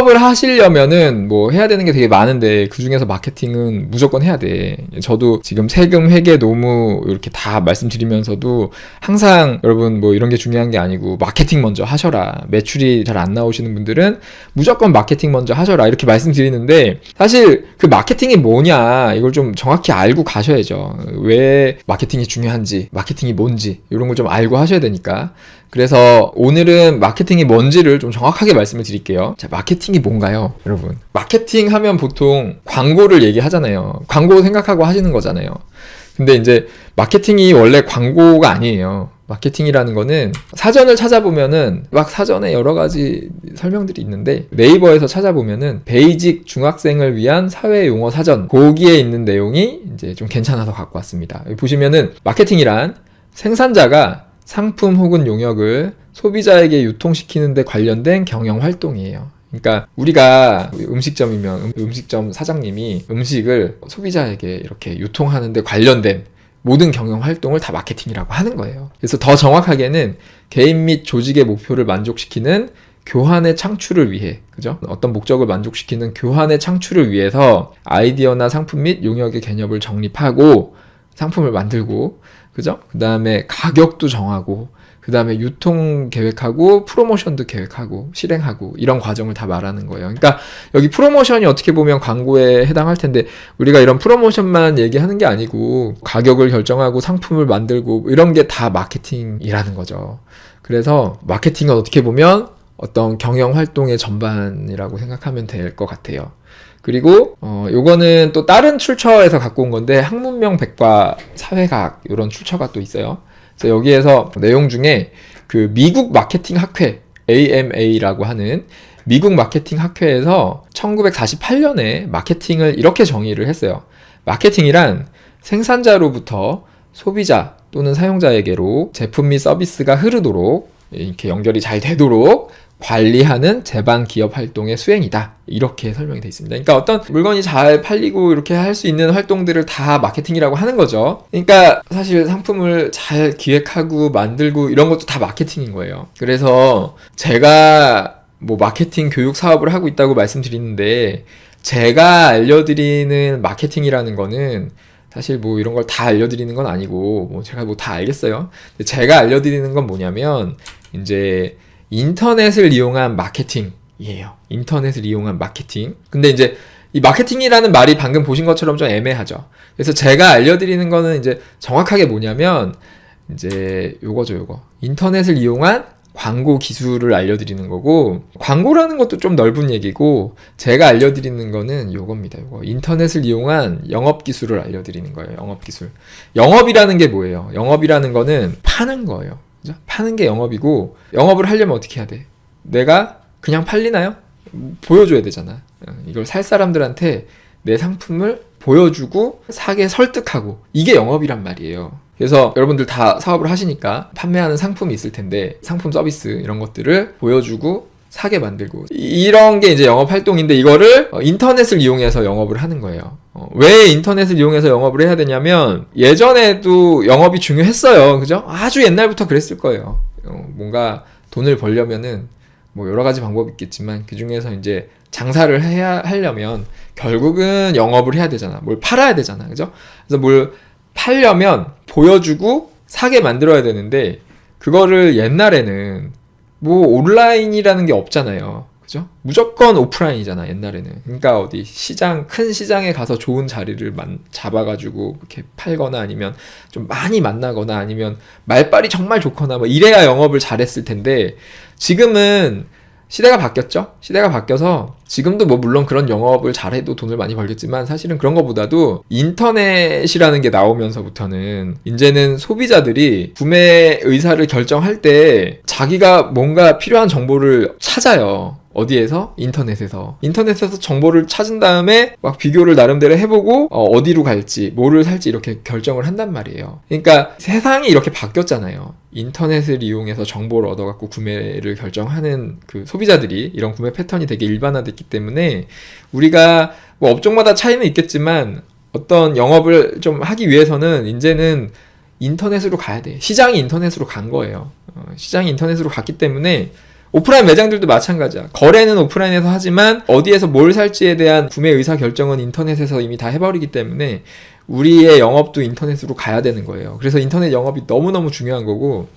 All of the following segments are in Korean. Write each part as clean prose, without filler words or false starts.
사업을 하시려면은 뭐 해야 되는 게 되게 많은데 그 중에서 마케팅은 무조건 해야 돼. 저도 지금 세금, 회계, 노무 이렇게 다 말씀드리면서도 항상 여러분 뭐 이런 게 중요한 게 아니고 마케팅 먼저 하셔라. 매출이 잘 안 나오시는 분들은 무조건 마케팅 먼저 하셔라. 이렇게 말씀드리는데 사실 그 마케팅이 뭐냐 이걸 좀 정확히 알고 가셔야죠. 왜 마케팅이 중요한지, 마케팅이 뭔지 이런 걸 좀 알고 하셔야 되니까. 그래서 오늘은 마케팅이 뭔지를 좀 정확하게 말씀을 드릴게요. 자, 마케팅이 뭔가요? 여러분, 마케팅 하면 보통 광고를 얘기하잖아요. 광고 생각하고 하시는 거잖아요. 근데 이제 마케팅이 원래 광고가 아니에요. 마케팅이라는 거는 사전을 찾아보면은 막 사전에 여러 가지 설명들이 있는데 네이버에서 찾아보면은 베이직 중학생을 위한 사회 용어 사전, 거기에 있는 내용이 이제 좀 괜찮아서 갖고 왔습니다. 여기 보시면은 마케팅이란 생산자가 상품 혹은 용역을 소비자에게 유통시키는 데 관련된 경영 활동이에요. 그러니까 우리가 음식점이면 음식점 사장님이 음식을 소비자에게 이렇게 유통하는 데 관련된 모든 경영 활동을 다 마케팅이라고 하는 거예요. 그래서 더 정확하게는 개인 및 조직의 목표를 만족시키는 교환의 창출을 위해, 그죠? 어떤 목적을 만족시키는 교환의 창출을 위해서 아이디어나 상품 및 용역의 개념을 정립하고 상품을 만들고, 그죠? 그 다음에 가격도 정하고, 그 다음에 유통 계획하고, 프로모션도 계획하고, 실행하고, 이런 과정을 다 말하는 거예요. 그러니까 여기 프로모션이 어떻게 보면 광고에 해당할 텐데, 우리가 이런 프로모션만 얘기하는 게 아니고, 가격을 결정하고, 상품을 만들고, 이런 게 다 마케팅이라는 거죠. 그래서 마케팅은 어떻게 보면 어떤 경영 활동의 전반이라고 생각하면 될 것 같아요. 그리고 요거는 또 다른 출처에서 갖고 온 건데 학문명 백과 사회과학 이런 출처가 또 있어요. 그래서 여기에서 내용 중에 그 미국 마케팅 학회 AMA라고 하는 미국 마케팅 학회에서 1948년에 마케팅을 이렇게 정의를 했어요. 마케팅이란 생산자로부터 소비자 또는 사용자에게로 제품 및 서비스가 흐르도록 이렇게 연결이 잘 되도록 관리하는 제반 기업 활동의 수행이다. 이렇게 설명이 되어 있습니다. 그러니까 어떤 물건이 잘 팔리고 이렇게 할 수 있는 활동들을 다 마케팅이라고 하는 거죠. 그러니까 사실 상품을 잘 기획하고 만들고 이런 것도 다 마케팅인 거예요. 그래서 제가 뭐 마케팅 교육 사업을 하고 있다고 말씀드리는데 제가 알려드리는 마케팅이라는 거는 사실 뭐 이런 걸 다 알려드리는 건 아니고 뭐 제가 뭐 다 알겠어요. 근데 제가 알려드리는 건 뭐냐면 이제 인터넷을 이용한 마케팅이에요. 인터넷을 이용한 마케팅. 근데 이제 이 마케팅이라는 말이 방금 보신 것처럼 좀 애매하죠. 그래서 제가 알려드리는 거는 이제 정확하게 뭐냐면 이제 요거죠, 요거. 인터넷을 이용한 광고 기술을 알려드리는 거고, 광고라는 것도 좀 넓은 얘기고, 제가 알려드리는 거는 요겁니다. 요거. 인터넷을 이용한 영업 기술을 알려드리는 거예요. 영업 기술. 영업이라는 게 뭐예요? 영업이라는 거는 파는 거예요. 그죠? 파는 게 영업이고, 영업을 하려면 어떻게 해야 돼? 내가 그냥 팔리나요? 보여줘야 되잖아. 이걸 살 사람들한테 내 상품을 보여주고 사게 설득하고, 이게 영업이란 말이에요. 그래서 여러분들 다 사업을 하시니까 판매하는 상품이 있을 텐데 상품 서비스 이런 것들을 보여주고 사게 만들고, 이런 게 이제 영업 활동인데 이거를 인터넷을 이용해서 영업을 하는 거예요. 왜 인터넷을 이용해서 영업을 해야 되냐면 예전에도 영업이 중요했어요. 그죠? 아주 옛날부터 그랬을 거예요. 뭔가 돈을 벌려면은 뭐 여러 가지 방법이 있겠지만 그 중에서 이제 장사를 하려면 결국은 영업을 해야 되잖아. 뭘 팔아야 되잖아. 그죠? 그래서 뭘 팔려면 보여주고 사게 만들어야 되는데 그거를 옛날에는 뭐 온라인이라는 게 없잖아요. 그죠? 무조건 오프라인이잖아, 옛날에는. 그러니까 어디 큰 시장에 가서 좋은 자리를 잡아가지고 이렇게 팔거나 아니면 좀 많이 만나거나 아니면 말빨이 정말 좋거나 뭐 이래야 영업을 잘했을 텐데 지금은 시대가 바뀌었죠? 시대가 바뀌어서 지금도 뭐 물론 그런 영업을 잘해도 돈을 많이 벌겠지만 사실은 그런 것보다도 인터넷이라는 게 나오면서부터는 이제는 소비자들이 구매 의사를 결정할 때 자기가 뭔가 필요한 정보를 찾아요. 어디에서? 인터넷에서 정보를 찾은 다음에 막 비교를 나름대로 해보고 어디로 갈지 뭐를 살지 이렇게 결정을 한단 말이에요. 그러니까 세상이 이렇게 바뀌었잖아요. 인터넷을 이용해서 정보를 얻어갖고 구매를 결정하는 그 소비자들이 이런 구매 패턴이 되게 일반화됐기 때문에 우리가 뭐 업종마다 차이는 있겠지만 어떤 영업을 좀 하기 위해서는 이제는 인터넷으로 가야 돼. 시장이 인터넷으로 간 거예요. 시장이 인터넷으로 갔기 때문에 오프라인 매장들도 마찬가지야. 거래는 오프라인에서 하지만 어디에서 뭘 살지에 대한 구매 의사 결정은 인터넷에서 이미 다 해버리기 때문에 우리의 영업도 인터넷으로 가야 되는 거예요. 그래서 인터넷 영업이 너무너무 중요한 거고,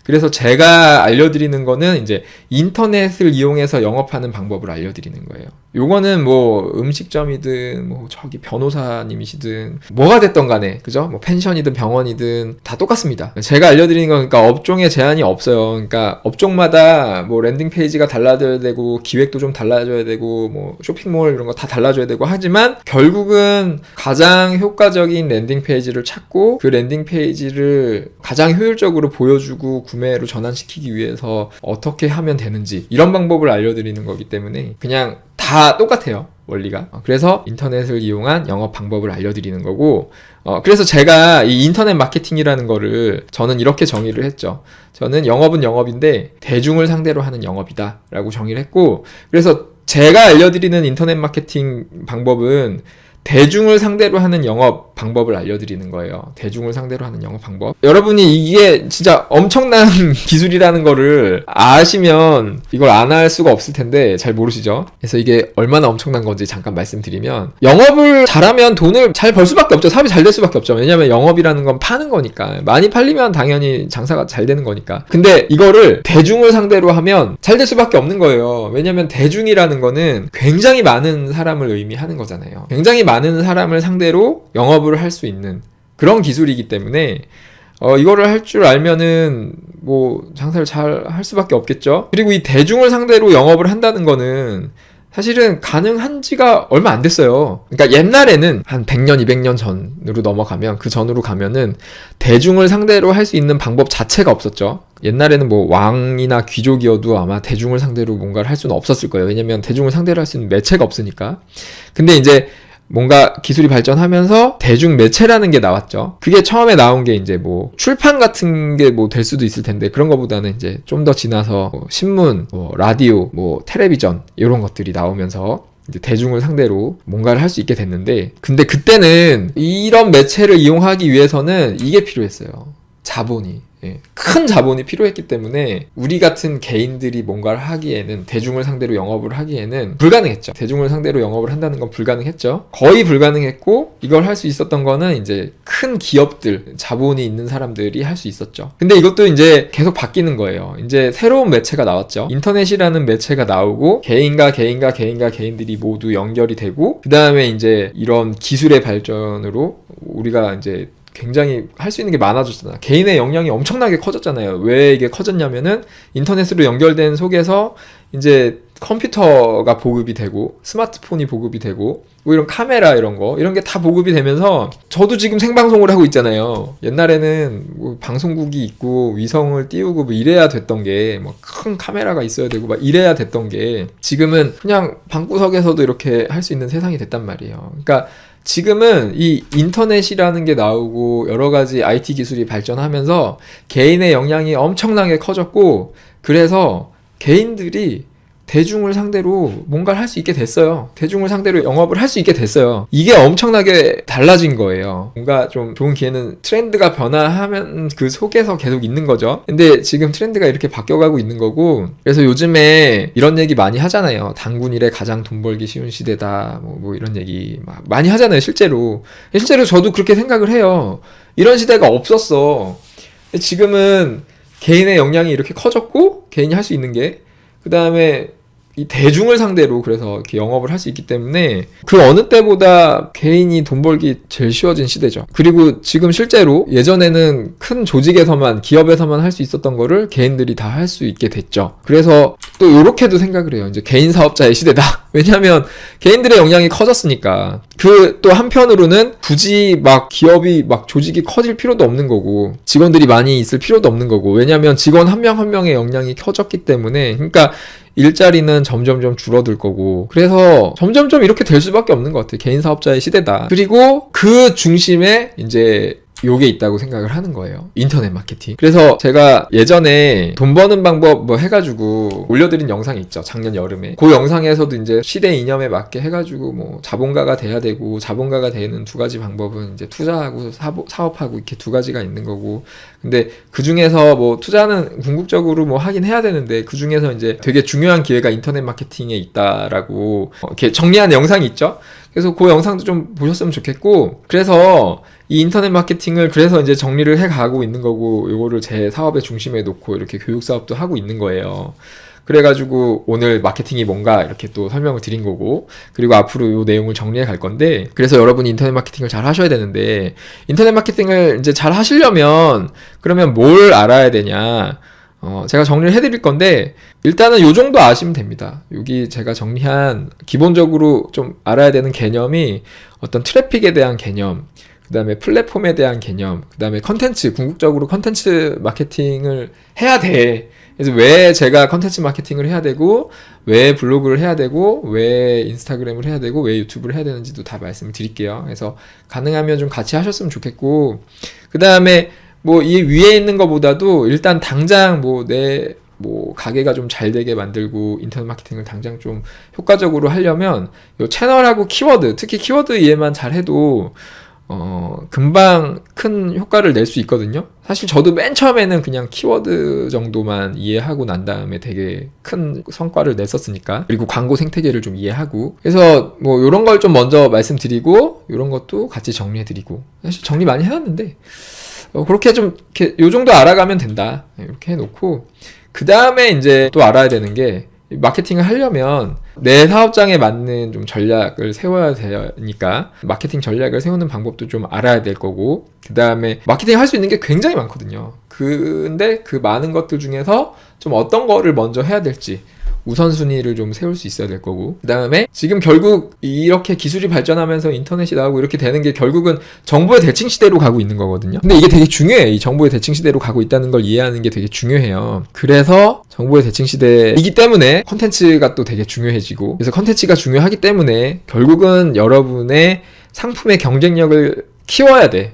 그래서 제가 알려드리는 거는 이제 인터넷을 이용해서 영업하는 방법을 알려드리는 거예요. 요거는 뭐 음식점이든 뭐 저기 변호사님이시든 뭐가 됐던 간에, 그죠? 뭐 펜션이든 병원이든 다 똑같습니다. 제가 알려드리는 건 그러니까 업종에 제한이 없어요. 그러니까 업종마다 뭐 랜딩 페이지가 달라져야 되고 기획도 좀 달라져야 되고 뭐 쇼핑몰 이런 거 다 달라져야 되고 하지만 결국은 가장 효과적인 랜딩 페이지를 찾고 그 랜딩 페이지를 가장 효율적으로 보여주고 구매로 전환시키기 위해서 어떻게 하면 되는지 이런 방법을 알려드리는 거기 때문에 그냥 다 똑같아요, 원리가. 그래서 인터넷을 이용한 영업 방법을 알려드리는 거고, 그래서 제가 이 인터넷 마케팅이라는 거를 저는 이렇게 정의를 했죠. 저는 영업은 영업인데 대중을 상대로 하는 영업이다 라고 정의를 했고, 그래서 제가 알려드리는 인터넷 마케팅 방법은 대중을 상대로 하는 영업 방법을 알려드리는 거예요. 대중을 상대로 하는 영업 방법. 여러분이 이게 진짜 엄청난 기술이라는 거를 아시면 이걸 안 할 수가 없을 텐데 잘 모르시죠? 그래서 이게 얼마나 엄청난 건지 잠깐 말씀드리면, 영업을 잘하면 돈을 잘 벌 수밖에 없죠. 사업이 잘 될 수밖에 없죠. 왜냐면 영업이라는 건 파는 거니까. 많이 팔리면 당연히 장사가 잘 되는 거니까. 근데 이거를 대중을 상대로 하면 잘 될 수밖에 없는 거예요. 왜냐면 대중이라는 거는 굉장히 많은 사람을 의미하는 거잖아요. 굉장히 많은 사람을 상대로 영업을 할 수 있는 그런 기술이기 때문에 이거를 할 줄 알면은 뭐 장사를 잘 할 수밖에 없겠죠. 그리고 이 대중을 상대로 영업을 한다는 거는 사실은 가능한 지가 얼마 안 됐어요. 그러니까 옛날에는 한 100년, 200년 전으로 넘어가면, 그 전으로 가면은 대중을 상대로 할 수 있는 방법 자체가 없었죠. 옛날에는 뭐 왕이나 귀족이어도 아마 대중을 상대로 뭔가를 할 수는 없었을 거예요. 왜냐면 대중을 상대로 할 수 있는 매체가 없으니까. 근데 이제 뭔가 기술이 발전하면서 대중 매체라는 게 나왔죠. 그게 처음에 나온 게 이제 뭐 출판 같은 게 뭐 될 수도 있을 텐데, 그런 거보다는 이제 좀 더 지나서 뭐 신문, 뭐 라디오, 뭐 텔레비전 이런 것들이 나오면서 이제 대중을 상대로 뭔가를 할 수 있게 됐는데, 근데 그때는 이런 매체를 이용하기 위해서는 이게 필요했어요. 자본이. 큰 자본이 필요했기 때문에 우리 같은 개인들이 뭔가를 하기에는, 대중을 상대로 영업을 하기에는 불가능했죠. 대중을 상대로 영업을 한다는 건 불가능했죠. 거의 불가능했고, 이걸 할 수 있었던 거는 이제 큰 기업들, 자본이 있는 사람들이 할 수 있었죠. 근데 이것도 이제 계속 바뀌는 거예요. 이제 새로운 매체가 나왔죠. 인터넷이라는 매체가 나오고 개인들이 모두 연결이 되고, 그 다음에 이제 이런 기술의 발전으로 우리가 이제 굉장히 할 수 있는 게 많아졌잖아. 개인의 역량이 엄청나게 커졌잖아요. 왜 이게 커졌냐면은 인터넷으로 연결된 속에서 이제 컴퓨터가 보급이 되고 스마트폰이 보급이 되고 뭐 이런 카메라 이런 게 다 보급이 되면서, 저도 지금 생방송을 하고 있잖아요. 옛날에는 뭐 방송국이 있고 위성을 띄우고 뭐 이래야 됐던 게, 뭐 큰 카메라가 있어야 되고 막 이래야 됐던 게, 지금은 그냥 방구석에서도 이렇게 할 수 있는 세상이 됐단 말이에요. 그러니까 지금은 이 인터넷이라는 게 나오고 여러 가지 IT 기술이 발전하면서 개인의 역량이 엄청나게 커졌고, 그래서 개인들이 대중을 상대로 뭔가를 할 수 있게 됐어요. 대중을 상대로 영업을 할 수 있게 됐어요. 이게 엄청나게 달라진 거예요. 뭔가 좀 좋은 기회는 트렌드가 변화하면 그 속에서 계속 있는 거죠. 근데 지금 트렌드가 이렇게 바뀌어가고 있는 거고, 그래서 요즘에 이런 얘기 많이 하잖아요. 단군 이래 가장 돈 벌기 쉬운 시대다. 뭐 이런 얘기 많이 하잖아요. 실제로 저도 그렇게 생각을 해요. 이런 시대가 없었어. 지금은 개인의 역량이 이렇게 커졌고, 개인이 할 수 있는 게, 그 다음에 이 대중을 상대로 그래서 이렇게 영업을 할 수 있기 때문에 그 어느 때보다 개인이 돈 벌기 제일 쉬워진 시대죠. 그리고 지금 실제로 예전에는 큰 조직에서만, 기업에서만 할 수 있었던 거를 개인들이 다 할 수 있게 됐죠. 그래서 또 요렇게도 생각을 해요. 이제 개인 사업자의 시대다. 왜냐하면 개인들의 역량이 커졌으니까. 그 또 한편으로는 굳이 막 기업이 막 조직이 커질 필요도 없는 거고, 직원들이 많이 있을 필요도 없는 거고, 왜냐하면 직원 한 명 한 명의 역량이 커졌기 때문에, 그러니까 일자리는 점점점 줄어들 거고, 그래서 점점점 이렇게 될 수밖에 없는 것 같아요. 개인 사업자의 시대다. 그리고 그 중심에 이제 요게 있다고 생각을 하는 거예요. 인터넷 마케팅. 그래서 제가 예전에 돈 버는 방법 뭐 해가지고 올려드린 영상이 있죠. 작년 여름에. 그 영상에서도 이제 시대 이념에 맞게 해가지고 뭐 자본가가 돼야 되고, 자본가가 되는 두 가지 방법은 이제 투자하고 사업하고 이렇게 두 가지가 있는 거고. 근데 그 중에서 뭐 투자는 궁극적으로 뭐 하긴 해야 되는데, 그 중에서 이제 되게 중요한 기회가 인터넷 마케팅에 있다라고 이렇게 정리한 영상이 있죠. 그래서 그 영상도 좀 보셨으면 좋겠고, 그래서 이 인터넷 마케팅을 그래서 이제 정리를 해 가고 있는 거고, 요거를 제 사업의 중심에 놓고 이렇게 교육 사업도 하고 있는 거예요. 그래가지고 오늘 마케팅이 뭔가 이렇게 또 설명을 드린 거고, 그리고 앞으로 요 내용을 정리해 갈 건데, 그래서 여러분이 인터넷 마케팅을 잘 하셔야 되는데, 인터넷 마케팅을 이제 잘 하시려면 그러면 뭘 알아야 되냐? 제가 정리를 해드릴 건데, 일단은 요 정도 아시면 됩니다. 여기 제가 정리한 기본적으로 좀 알아야 되는 개념이 어떤 트래픽에 대한 개념, 그 다음에 플랫폼에 대한 개념, 그 다음에 컨텐츠, 궁극적으로 컨텐츠 마케팅을 해야 돼. 그래서 왜 제가 컨텐츠 마케팅을 해야 되고, 왜 블로그를 해야 되고, 왜 인스타그램을 해야 되고, 왜 유튜브를 해야 되는지도 다 말씀을 드릴게요. 그래서 가능하면 좀 같이 하셨으면 좋겠고, 그 다음에 뭐 이 위에 있는 것보다도 일단 당장 뭐 가게가 좀 잘 되게 만들고 인터넷 마케팅을 당장 좀 효과적으로 하려면 요 채널하고 키워드, 특히 키워드 이해만 잘 해도 금방 큰 효과를 낼 수 있거든요. 사실 저도 맨 처음에는 그냥 키워드 정도만 이해하고 난 다음에 되게 큰 성과를 냈었으니까. 그리고 광고 생태계를 좀 이해하고. 그래서 뭐 요런 걸 좀 먼저 말씀드리고, 요런 것도 같이 정리해드리고. 사실 정리 많이 해놨는데, 그렇게 좀, 이렇게 요 정도 알아가면 된다. 이렇게 해놓고, 그 다음에 이제 또 알아야 되는 게, 마케팅을 하려면 내 사업장에 맞는 좀 전략을 세워야 되니까 마케팅 전략을 세우는 방법도 좀 알아야 될 거고, 그 다음에 마케팅 할 수 있는 게 굉장히 많거든요. 근데 그 많은 것들 중에서 좀 어떤 거를 먼저 해야 될지 우선순위를 좀 세울 수 있어야 될 거고, 그 다음에 지금 결국 이렇게 기술이 발전하면서 인터넷이 나오고 이렇게 되는 게 결국은 정보의 대칭 시대로 가고 있는 거거든요. 근데 이게 되게 중요해. 이 정보의 대칭 시대로 가고 있다는 걸 이해하는 게 되게 중요해요. 그래서 정보의 대칭 시대이기 때문에 컨텐츠가 또 되게 중요해지고, 그래서 컨텐츠가 중요하기 때문에 결국은 여러분의 상품의 경쟁력을 키워야 돼.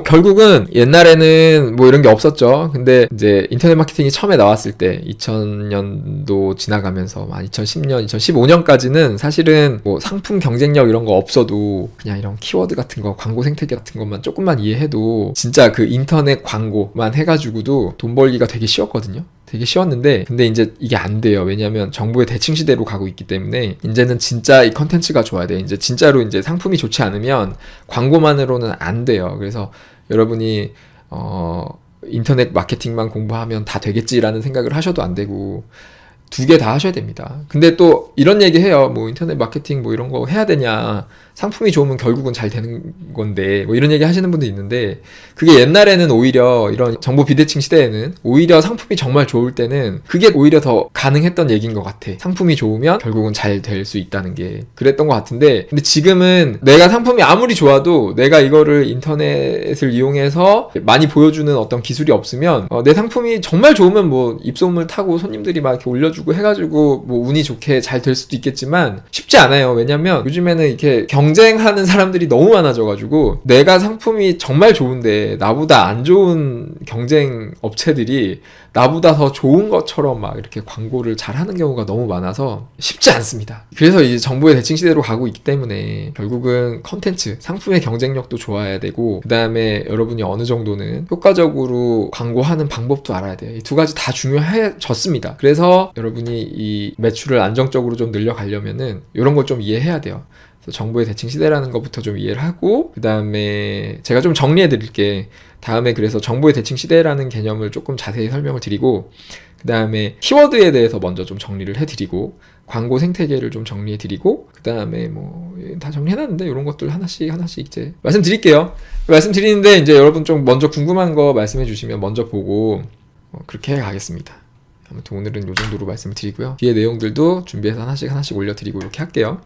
결국은 옛날에는 뭐 이런 게 없었죠. 근데 이제 인터넷 마케팅이 처음에 나왔을 때 2000년도 지나가면서 2010년, 2015년까지는 사실은 뭐 상품 경쟁력 이런 거 없어도 그냥 이런 키워드 같은 거, 광고 생태계 같은 것만 조금만 이해해도 진짜 그 인터넷 광고만 해가지고도 돈 벌기가 되게 쉬웠거든요. 되게 쉬웠는데, 근데 이제 이게 안 돼요. 왜냐면 정보의 대칭 시대로 가고 있기 때문에 이제는 진짜 이 컨텐츠가 좋아야 돼. 이제 진짜로 이제 상품이 좋지 않으면 광고만으로는 안 돼요. 그래서 여러분이 인터넷 마케팅만 공부하면 다 되겠지라는 생각을 하셔도 안 되고, 두 개 다 하셔야 됩니다. 근데 또 이런 얘기 해요. 뭐 인터넷 마케팅 뭐 이런 거 해야 되냐, 상품이 좋으면 결국은 잘 되는 건데, 뭐 이런 얘기 하시는 분도 있는데, 그게 옛날에는 오히려 이런 정보 비대칭 시대에는 오히려 상품이 정말 좋을 때는 그게 오히려 더 가능했던 얘기인 것 같아. 상품이 좋으면 결국은 잘 될 수 있다는 게 그랬던 것 같은데, 근데 지금은 내가 상품이 아무리 좋아도 내가 이거를 인터넷을 이용해서 많이 보여주는 어떤 기술이 없으면 내 상품이 정말 좋으면 뭐 입소문을 타고 손님들이 막 이렇게 올려주고 해가지고 뭐 운이 좋게 잘 될 수도 있겠지만 쉽지 않아요. 왜냐면 요즘에는 이렇게 경쟁하는 사람들이 너무 많아져가지고 내가 상품이 정말 좋은데 나보다 안 좋은 경쟁 업체들이 나보다 더 좋은 것처럼 막 이렇게 광고를 잘 하는 경우가 너무 많아서 쉽지 않습니다. 그래서 이제 정보의 대칭 시대로 가고 있기 때문에 결국은 컨텐츠, 상품의 경쟁력도 좋아야 되고, 그 다음에 여러분이 어느 정도는 효과적으로 광고하는 방법도 알아야 돼요. 이 두 가지 다 중요해졌습니다. 그래서 여러분이 이 매출을 안정적으로 좀 늘려가려면은 이런 걸 좀 이해해야 돼요. 정보의 대칭 시대라는 것부터 좀 이해를 하고, 그 다음에 제가 좀 정리해 드릴게. 다음에 그래서 정보의 대칭 시대라는 개념을 조금 자세히 설명을 드리고, 그 다음에 키워드에 대해서 먼저 좀 정리를 해 드리고, 광고 생태계를 좀 정리해 드리고, 그 다음에 뭐 다 정리해 놨는데 이런 것들 하나씩 이제 말씀드릴게요. 말씀드리는데 이제 여러분 좀 먼저 궁금한 거 말씀해 주시면 먼저 보고 그렇게 해 가겠습니다. 아무튼 오늘은 이 정도로 말씀을 드리고요. 뒤에 내용들도 준비해서 하나씩 올려드리고 이렇게 할게요.